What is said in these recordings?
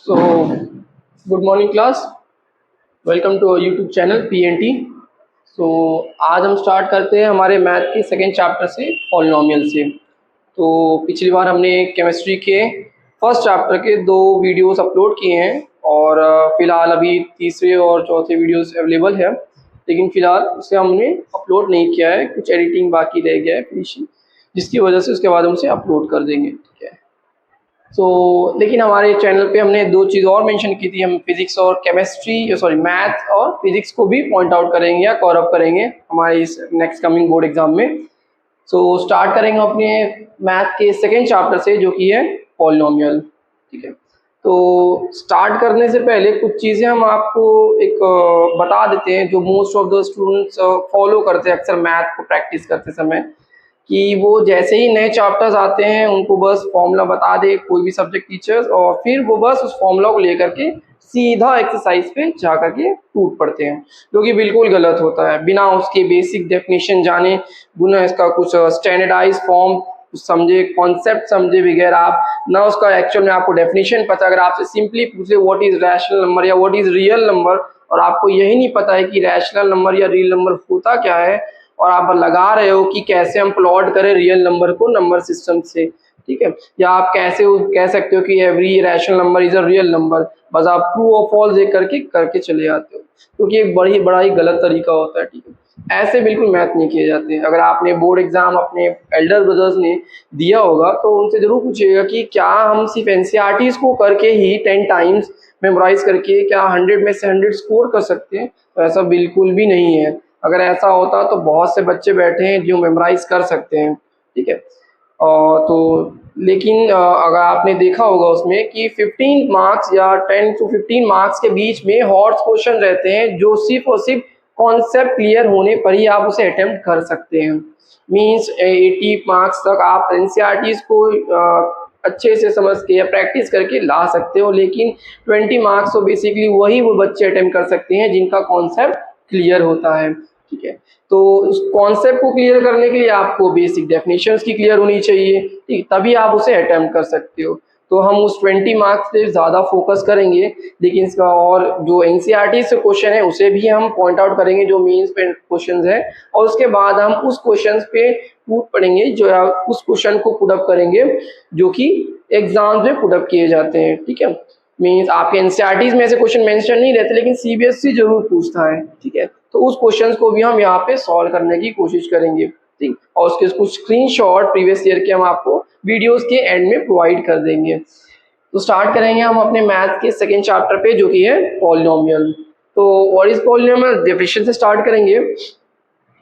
So, good morning class. Welcome to YouTube channel PNT। So आज हम start करते हैं हमारे मैथ के सेकेंड चैप्टर से, पॉलिनोमियल से। तो पिछली बार हमने केमिस्ट्री के फर्स्ट चैप्टर के 2 वीडियोस अपलोड किए हैं और फ़िलहाल अभी तीसरे और चौथे वीडियोस अवेलेबल है, लेकिन फ़िलहाल उसे हमने अपलोड नहीं किया है, कुछ एडिटिंग बाकी रह गया है फिनिशिंग, जिसकी वजह से उसके बाद हम उसे अपलोड कर देंगे। ठीक है। लेकिन हमारे चैनल पे हमने 2 चीज़ और मेंशन की थी। हम फिजिक्स और केमिस्ट्री मैथ और फिजिक्स को भी पॉइंट आउट करेंगे या कवर अप करेंगे हमारे इस नेक्स्ट कमिंग बोर्ड एग्जाम में। स्टार्ट करेंगे अपने मैथ के सेकेंड चैप्टर से, जो कि है पॉलिनोमियल। ठीक है। तो स्टार्ट करने से पहले कुछ चीज़ें हम आपको एक बता देते हैं, जो most of the students follow करते हैं अक्सर मैथ को प्रैक्टिस करते समय, कि वो जैसे ही नए चैप्टर्स आते हैं उनको बस फॉर्मूला बता दे कोई भी सब्जेक्ट टीचर्स, और फिर वो बस उस फॉर्मूला को लेकर के सीधा एक्सरसाइज पे जा करके टूट पड़ते हैं, जो कि बिल्कुल गलत होता है। बिना उसके बेसिक डेफिनेशन जाने, बिना इसका कुछ स्टैंडर्डाइज फॉर्म समझे, कॉन्सेप्ट समझे बगैर आप ना उसका एक्चुअल में आपको डेफिनेशन पता, अगर आपसे सिंपली पूछे व्हाट इज रैशनल नंबर या व्हाट इज रियल नंबर, और आपको यही नहीं पता है कि रैशनल नंबर या रियल नंबर होता क्या है, और आप लगा रहे हो कि कैसे हम प्लॉट करें रियल नंबर को नंबर सिस्टम से। ठीक है। या आप कैसे कह सकते हो कि every rational number is a real number, बस आप ट्रू और फॉल्स देख करके चले जाते हो, क्योंकि एक बड़ा ही गलत तरीका होता है। ठीक है। ऐसे बिल्कुल मैथ नहीं किए जाते हैं। अगर आपने बोर्ड एग्जाम अपने एल्डर ब्रदर्स ने दिया होगा तो उनसे जरूर पूछिएगा कि क्या हम सिर्फ एनसीईआरटीज को करके ही 10 टाइम्स मेमोराइज करके क्या 100 में से 100 स्कोर कर सकते हैं? तो ऐसा बिल्कुल भी नहीं है। अगर ऐसा होता तो बहुत से बच्चे बैठे हैं जो मेमोराइज कर सकते हैं। ठीक है। लेकिन अगर आपने देखा होगा उसमें कि 15 मार्क्स या 10 to 15 मार्क्स के बीच में हॉट क्वेश्चन रहते हैं, जो सिर्फ और सिर्फ कॉन्सेप्ट क्लियर होने पर ही आप उसे अटेम्प्ट कर सकते हैं। मीन्स 80 मार्क्स तक आप एनसीईआरटीज को अच्छे से समझ के या प्रैक्टिस करके ला सकते हो, लेकिन 20 मार्क्स तो बेसिकली वही वो बच्चे अटेम्प्ट कर सकते हैं जिनका कॉन्सेप्ट क्लियर होता है। ठीक है। तो उस कॉन्सेप्ट को क्लियर करने के लिए आपको बेसिक डेफिनेशंस की क्लियर होनी चाहिए, ठीक, तभी आप उसे अटेम्प्ट कर सकते हो। तो हम उस 20 मार्क्स पे ज़्यादा फोकस करेंगे, लेकिन इसका और जो एनसीईआरटी से क्वेश्चन है उसे भी हम पॉइंट आउट करेंगे, जो मेंस पे क्वेश्चन है, और उसके बाद हम उस क्वेश्चन पे पुट पढ़ेंगे, जो उस क्वेश्चन को पुट अप करेंगे जो कि एग्जाम में पुट अप किए जाते हैं। ठीक है। मीन्स आपके एनसीईआरटीज में ऐसे क्वेश्चन मेंशन नहीं रहते, लेकिन सीबीएसई जरूर पूछता है। ठीक है। तो उस क्वेश्चंस को भी हम यहाँ पे सॉल्व करने की कोशिश करेंगे। ठीक। और उसके कुछ स्क्रीनशॉट प्रीवियस ईयर के हम आपको वीडियोस के एंड में प्रोवाइड कर देंगे। तो स्टार्ट करेंगे हम अपने मैथ के सेकेंड चैप्टर पे, जो कि है पॉलिनोमियल। तो व्हाट इज पॉलिनोमियल, डेफिनेशन से स्टार्ट करेंगे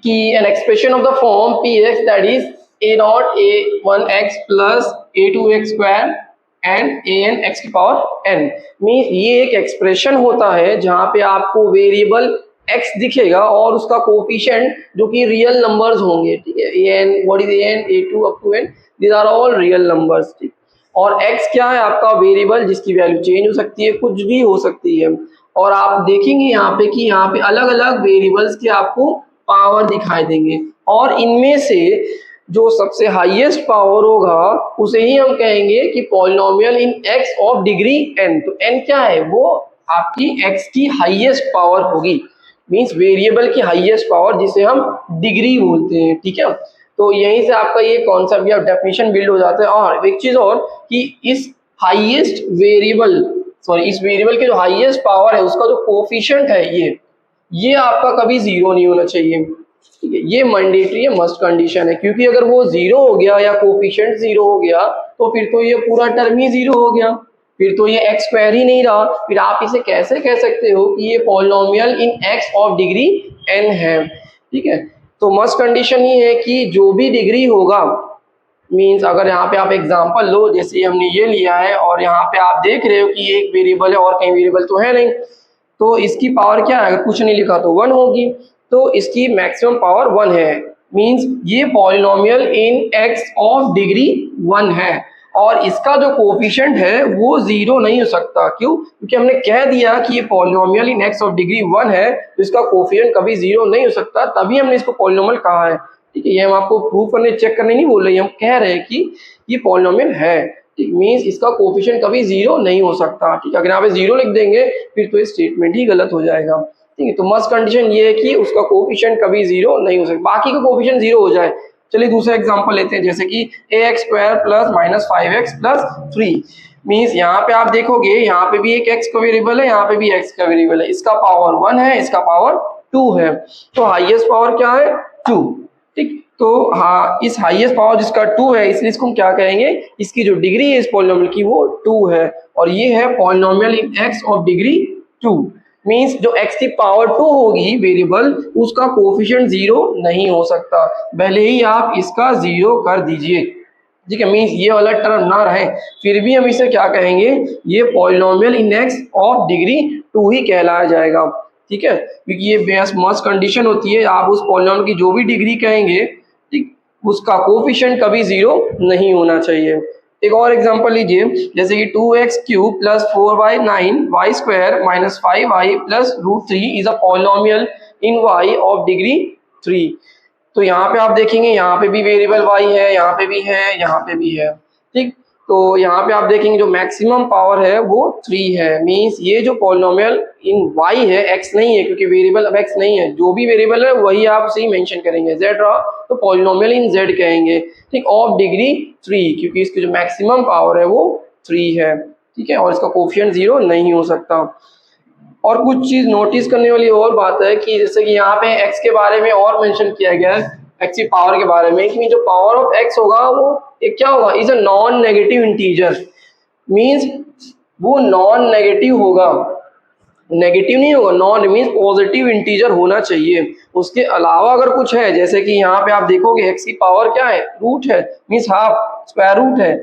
कि an expression of the form px that is a0 a1x plus a2x square and an x की पावर n। मीन्स ये एक एक्सप्रेशन होता है जहाँ पे आपको वेरिएबल x दिखेगा और उसका कोफिशिएंट जो कि रियल नंबर्स होंगे। ठीक है। an, what is an, a2 up to n, these are all real numbers. ठीक। और x क्या है? आपका वेरिएबल जिसकी वैल्यू चेंज हो सकती है, कुछ भी हो सकती है। और आप देखेंगे यहाँ पे कि यहाँ पे अलग अलग वेरिएबल्स के आपको पावर दिखाई देंगे, और इनमें से जो सबसे हाईएस्ट पावर होगा उसे ही हम कहेंगे कि polynomial in x of degree n। तो n क्या है? वो आपकी x की हाईएस्ट पावर होगी, मींस वेरिएबल की हाईएस्ट पावर, जिसे हम डिग्री बोलते हैं। ठीक है। तो यहीं से आपका ये कॉन्सेप्ट या डेफिनेशन बिल्ड हो जाता है। और एक चीज और कि इस वेरिएबल के जो हाईएस्ट पावर है उसका जो कोफिशिएंट है ये आपका कभी जीरो नहीं होना चाहिए। ठीक है। ये मैंडेटरी है, मस्ट कंडीशन है, क्योंकि अगर वो जीरो हो गया या कोफिशिएंट जीरो हो गया तो फिर तो ये पूरा टर्म ही जीरो हो गया, फिर तो ये एक्स स्क्वायर ही नहीं रहा। फिर आप इसे कैसे कह सकते हो कि ये polynomial in x of degree n है? ठीक है। तो मस्ट कंडीशन ये है कि जो भी डिग्री होगा, मीन्स अगर यहाँ पे आप एग्जांपल लो, जैसे हमने ये लिया है और यहाँ पे आप देख रहे हो कि एक वेरिएबल है और कहीं वेरिएबल तो है नहीं, तो इसकी पावर क्या है? अगर कुछ नहीं लिखा तो 1 होगी, तो इसकी मैक्सिमम पावर 1 है। मींस ये polynomial in x of degree 1 है, और इसका जो कोफिशिएंट है वो जीरो नहीं हो सकता। क्यों? क्योंकि हमने कह दिया कि ये polynomial in x of degree 1 है, तो इसका कोफिशिएंट कभी जीरो नहीं हो सकता, तभी हमने इसको पॉलिनोमियल कहा है। ठीक है। ये हम आपको प्रूफ करने, चेक करने नहीं बोल रहे, हम कह रहे हैं कि ये पॉलिनोमियल है। ठीक, मीन्स इसका कोफिशिएंट कभी जीरो नहीं हो सकता। ठीक है, अगर यहाँ पे जीरो लिख देंगे फिर तो ये स्टेटमेंट ही गलत हो जाएगा। ठीक है, तो मस्ट कंडीशन ये है कि उसका कोफिशिएंट कभी जीरो नहीं हो सकता, बाकी का कोफिशिएंट जीरो हो जाए। चलिए दूसरा एग्जांपल लेते हैं, जैसे कि ax² plus minus 5x plus 3 means यहाँ पे आप देखोगे यहाँ पे भी एक x का वेरिएबल है, यहाँ पे भी x का वेरिएबल है, इसका पावर 1 है, इसका पावर 2 है, तो हाईएस्ट पावर क्या है 2। ठीक, तो हाँ इस हाईएस्ट पावर जिसका 2 है इसलिए इसको हम क्या कहेंगे, इसकी जो डिग्री है इस पॉलिनोमियल की वो 2 है, और ये है polynomial in x of degree 2। Means जो x की पावर 2 होगी वेरिएबल उसका कोफिशिएंट जीरो नहीं हो सकता, भले ही आप इसका जीरो कर दीजिए। ठीक है, मीन्स ये वाला टर्म ना रहे फिर भी हम इसे क्या कहेंगे, ये polynomial in x of degree 2 ही कहलाया जाएगा। ठीक है, क्योंकि ये बेस्ट मस्ट कंडीशन होती है, आप उस पॉलिनोमियल की जो भी डिग्री कहेंगे ठीक उसका कोफिशिएंट कभी जीरो नहीं होना चाहिए। एक और एग्जांपल लीजिए, जैसे कि 2x³ plus 4y9 y² minus 5y plus √3 is a polynomial in y of degree 3। तो यहाँ पे आप देखेंगे यहाँ पे भी वेरिएबल y है, यहाँ पे भी है, यहाँ पे भी है। ठीक, तो यहाँ पे आप देखेंगे जो मैक्सिमम पावर है वो 3 है, मीन्स ये जो पॉलिनोमियल इन y है, x नहीं है, क्योंकि वेरिएबल अब x नहीं है, जो भी वेरिएबल है वही आप उसे मेंशन करेंगे। z रहा तो पॉलिनोमियल इन z कहेंगे। ठीक, ऑफ डिग्री 3 क्योंकि इसकी जो मैक्सिमम पावर है वो 3 है। ठीक है, और इसका कोफिशिएंट जीरो नहीं हो सकता। और कुछ चीज नोटिस करने वाली और बात है कि जैसे कि यहाँ पे x के बारे में और मेंशन किया गया है, x की पावर के बारे में, कि जो पावर ऑफ x होगा वो एक क्या होगा, is a non negative integer. Means वो नॉन नेगेटिव होगा, नेगेटिव नहीं होगा, नॉन मीन्स पॉजिटिव इंटीजर होना चाहिए। उसके अलावा अगर कुछ है, जैसे कि यहाँ पे आप देखोगे x की पावर क्या है, रूट है, मीन्स हाफ स्क्वायर रूट है,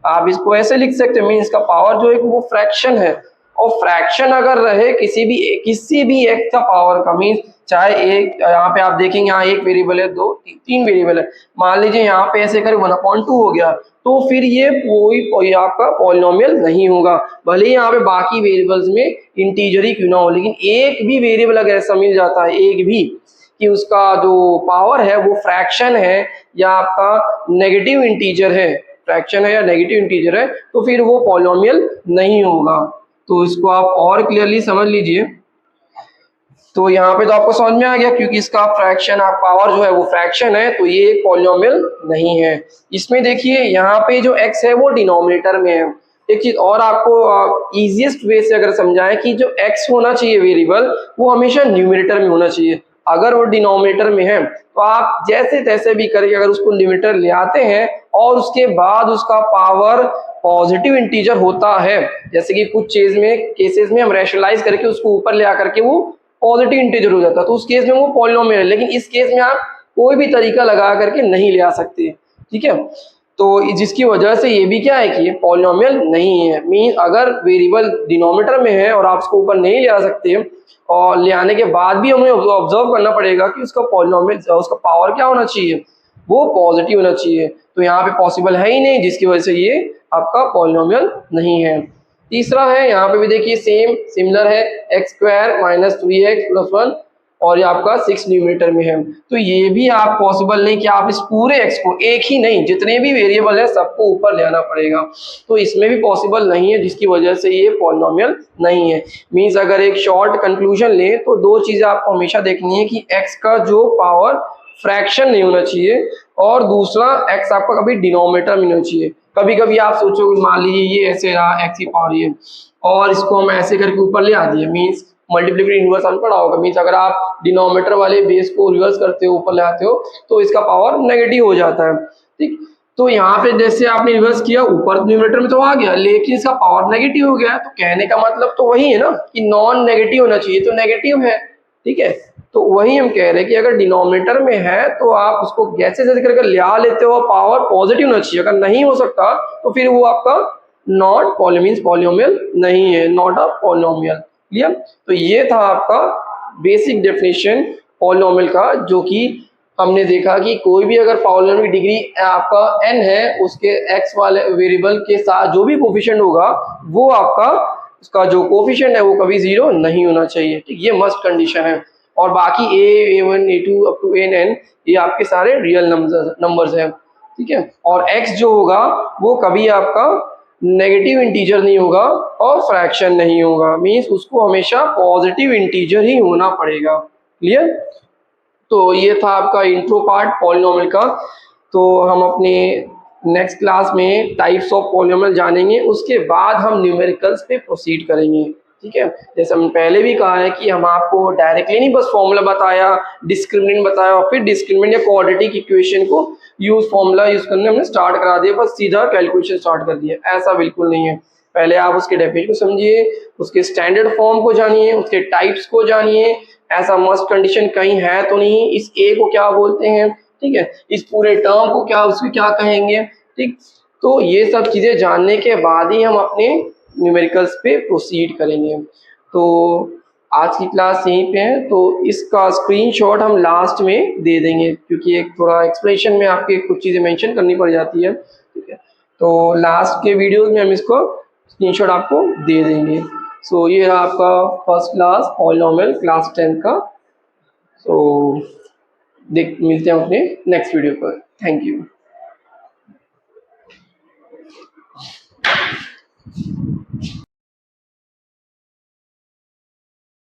आप इसको ऐसे लिख सकते हैं, मीन्स का पावर जो है वो फ्रैक्शन है। और फ्रैक्शन अगर रहे किसी भी x का पावर का, मीन्स चाहे एक, यहाँ पे आप देखेंगे यहाँ एक वेरिएबल है, दो तीन वेरिएबल है, मान लीजिए यहाँ पे ऐसे कर 1/2 हो गया, तो फिर ये कोई आपका पॉलिनोमियल नहीं होगा, भले ही यहाँ पे बाकी वेरिएबल्स में इंटीजर ही क्यों ना हो। लेकिन एक भी वेरिएबल अगर ऐसा मिल जाता है, एक भी कि उसका जो पावर है वो फ्रैक्शन है या आपका नेगेटिव इंटीजर है, फ्रैक्शन है या नेगेटिव इंटीजर है, तो फिर वो पॉलिनोमियल नहीं होगा। तो इसको आप और क्लियरली समझ लीजिए। तो यहाँ पे तो आपको समझ में आ गया, क्योंकि इसका फ्रैक्शन आप पावर जो है वो फ्रैक्शन है, तो ये एक पॉलिनोमियल नहीं है। इसमें देखिए यहाँ पे जो x है वो डिनोमिनेटर में है। एक चीज और आपको इजीएस्ट वे से अगर समझाएं कि जो x होना चाहिए वेरिएबल वो हमेशा न्यूमरेटर में होना चाहिए। अगर वो डिनोमिनेटर में है तो आप जैसे तैसे भी करके अगर उसको न्यूमरेटर ले आते हैं और उसके बाद उसका पावर पॉजिटिव इंटीजर होता है, जैसे कि कुछ केसेस में हम रैशनलाइज करके उसको ऊपर ले आकर के वो पॉजिटिव इंटीजर हो जाता है, तो उस केस में वो पॉलिनोमियल है। लेकिन इस केस में आप कोई भी तरीका लगा करके नहीं ले आ सकते। ठीक है, तो जिसकी वजह से ये भी क्या है कि ये पॉलिनोमियल नहीं है। मीन अगर वेरिएबल डिनोमिनेटर में है और आप उसको ऊपर नहीं ले आ सकते, और ले आने के बाद भी हमें ऑब्जर्व करना पड़ेगा कि उसका पॉलिनोमियल, उसका पावर क्या होना चाहिए, वो पॉजिटिव होना चाहिए। तो यहाँ पे पॉसिबल है ही नहीं, जिसकी वजह से ये आपका पॉलिनोमियल नहीं है। तीसरा है, यहाँ पे भी देखिए सेम सिमिलर है, x² माइनस 3x प्लस 1, और ये आपका 6 न्यूमरेटर में है। तो ये भी आप पॉसिबल नहीं कि आप इस पूरे x को, एक ही नहीं जितने भी वेरिएबल है सबको ऊपर ले आना पड़ेगा, तो इसमें भी पॉसिबल नहीं है, जिसकी वजह से ये पॉलिनोमियल नहीं है। मीन्स अगर एक शॉर्ट कंक्लूजन ले तो दो चीजें आपको हमेशा देखनी है कि x का जो पावर फ्रैक्शन नहीं होना चाहिए, और दूसरा x आपका कभी डिनोमिनेटर में नहीं होना चाहिए। कभी कभी आप सोचोगे, मान लीजिए ये ऐसे रहा x की पावर ये, और इसको हम ऐसे करके ऊपर ले आ दिए, मीन्स मल्टीप्लिकेटिव इनवर्स हमने पढ़ा होगा, मीन्स अगर आप डिनोमिनेटर वाले बेस को रिवर्स करते हो, ऊपर ले आते हो, तो इसका पावर नेगेटिव हो जाता है। ठीक, तो यहाँ पे जैसे आपने रिवर्स किया, ऊपर न्यूमरेटर में तो आ गया, लेकिन इसका पावर नेगेटिव हो गया, तो कहने का मतलब तो वही है ना कि नॉन नेगेटिव होना चाहिए, तो नेगेटिव है। ठीक है, तो वही हम कह रहे हैं कि अगर डिनोमिनेटर में है तो आप उसको जैसे जैसे करके ले आ लेते हो, पावर पॉजिटिव होना चाहिए। अगर नहीं हो सकता तो फिर वो आपका नॉट पॉलिनोमियल नहीं है, नॉट अ पॉलिनोमियल। क्लियर? तो ये था आपका बेसिक डेफिनेशन पॉलिनोमियल का, जो कि हमने देखा कि कोई भी अगर पॉलिनोमियल की डिग्री आपका n है, उसके x वाले वेरिएबल के साथ जो भी कोफिशिएंट होगा वो आपका, उसका जो कोफिशिएंट है वो कभी जीरो नहीं होना चाहिए। ठीक, ये मस्ट कंडीशन है। और बाकी a, a1, a2 up to an ये आपके सारे रियल नंबर्स हैं। ठीक है, और x जो होगा वो कभी आपका नेगेटिव इंटीजर नहीं होगा और फ्रैक्शन नहीं होगा, मीन्स उसको हमेशा पॉजिटिव इंटीजर ही होना पड़ेगा। क्लियर? तो ये था आपका इंट्रो पार्ट पॉलिनॉमियल का। तो हम अपने नेक्स्ट क्लास में टाइप्स ऑफ पॉलिनॉमियल जानेंगे, उसके बाद हम न्यूमेरिकल्स पे प्रोसीड करेंगे। ठीक है, जैसे हमने पहले भी कहा है कि हम आपको डायरेक्टली नहीं बस फॉर्मूला बताया, डिस्क्रिमिनेंट बताया और फिर डिस्क्रिमिनेंट या क्वाड्रेटिक इक्वेशन को फॉर्मूला यूज करने हमने स्टार्ट करा दिया, बस सीधा कैलकुलेशन स्टार्ट कर दिया। ऐसा बिल्कुल नहीं है। पहले आप उसके डेफिनेशन को समझिए, उसके स्टैंडर्ड फॉर्म को जानिए, उसके टाइप्स को जानिए, ऐसा मस्ट कंडीशन कहीं है तो नहीं, इस ए को क्या बोलते हैं, ठीक है, इस पूरे टर्म को क्या उसको क्या कहेंगे। ठीक, तो ये सब चीज़ें जानने के बाद ही हम अपने न्यूमेरिकल्स पे प्रोसीड करेंगे। तो आज की क्लास यहीं पे है, तो इसका स्क्रीनशॉट हम लास्ट में दे देंगे, क्योंकि एक थोड़ा एक्सप्लेनेशन में आपके कुछ चीज़ें मेंशन करनी पड़ जाती है। ठीक है, तो लास्ट के वीडियोस में हम इसको स्क्रीनशॉट आपको दे देंगे। सो ये रहा आपका फर्स्ट क्लास पॉलिनॉमियल क्लास 10 का। सो मिलते हैं अपने नेक्स्ट वीडियो पर। Thank you.